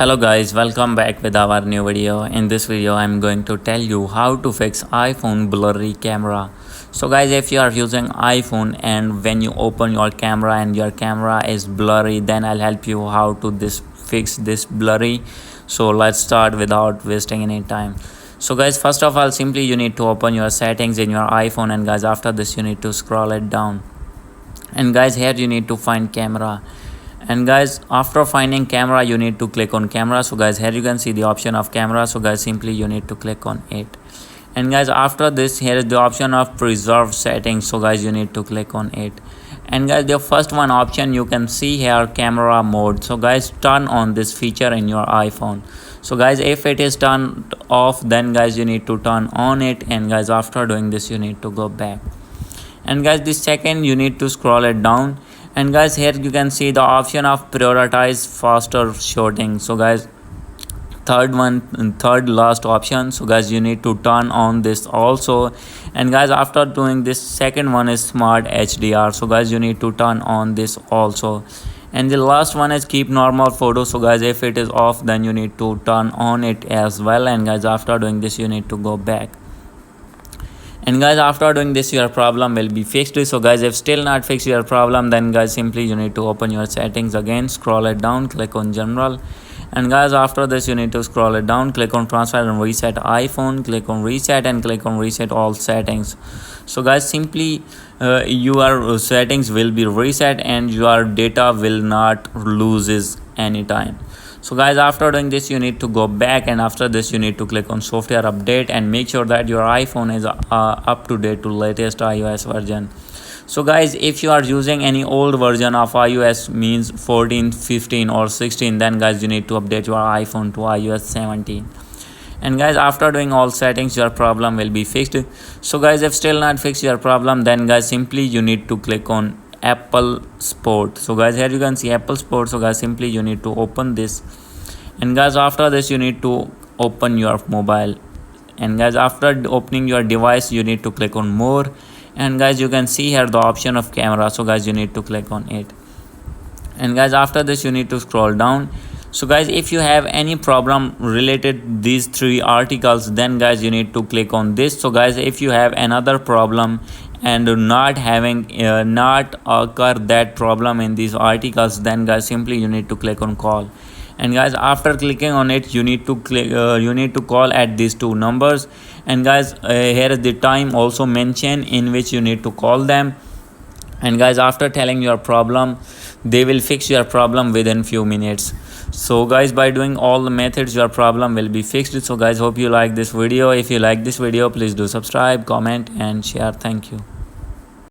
Hello guys, welcome back with our new video. In this video I'm going to tell you how to fix iPhone blurry camera. So guys, if you are using iPhone and when you open your camera and your camera is blurry, then I'll help you how to fix this blurry. So let's start without wasting any time. So guys, first of all, simply you need to open your settings in your iPhone, and guys, after this you need to scroll it down, and guys, here you need to find camera. And guys, after finding camera you need to click on camera. So guys, here you can see the option of camera. So guys, simply you need to click on it, and guys, after this here is the option of preserve settings. So guys, you need to click on it, and guys, the first one option you can see here, camera mode. So guys, turn on this feature in your iPhone. So guys, if it is turned off, then guys you need to turn on it, and guys, after doing this you need to go back, and guys, the second you need to scroll it down, and guys, here you can see the option of prioritize faster shooting. So guys, third last option. So guys, you need to turn on this also, and guys, after doing this, second one is smart HDR. So guys, you need to turn on this also, and the last one is keep normal photo. So guys, if it is off, then you need to turn on it as well, and guys, after doing this you need to go back, and guys, after doing this your problem will be fixed. So guys, if still not fix your problem, then guys, simply you need to open your settings again, scroll it down, click on general, and guys, after this you need to scroll it down, click on transfer and reset iPhone, click on reset, and click on reset all settings. So guys, simply your settings will be reset and your data will not loses anytime. So guys, after doing this you need to go back, and after this you need to click on software update and make sure that your iPhone is up to date to latest iOS version. So guys, if you are using any old version of iOS, means 14, 15 or 16, then guys you need to update your iPhone to iOS 17. And guys, after doing all settings your problem will be fixed. So guys, if still not fix your problem, then guys, simply you need to click on Apple Sport. So guys, here you can see Apple Sport. So guys, simply you need to open this, and guys, after this you need to open your mobile, and guys, after opening your device you need to click on more, and guys, you can see here the option of camera. So guys, you need to click on it, and guys, after this you need to scroll down. So guys, if you have any problem related these three articles, then guys you need to click on this. So guys, if you have another problem and not having not occur that problem in these articles, then guys, simply you need to click on call, and guys, after clicking on it you need to click you need to call at these two numbers, and guys, here is the time also mentioned in which you need to call them, and guys, after telling your problem they will fix your problem within few minutes. So guys, by doing all the methods your problem will be fixed. So guys, hope you like this video. If you like this video, please do subscribe, comment and share. Thank you.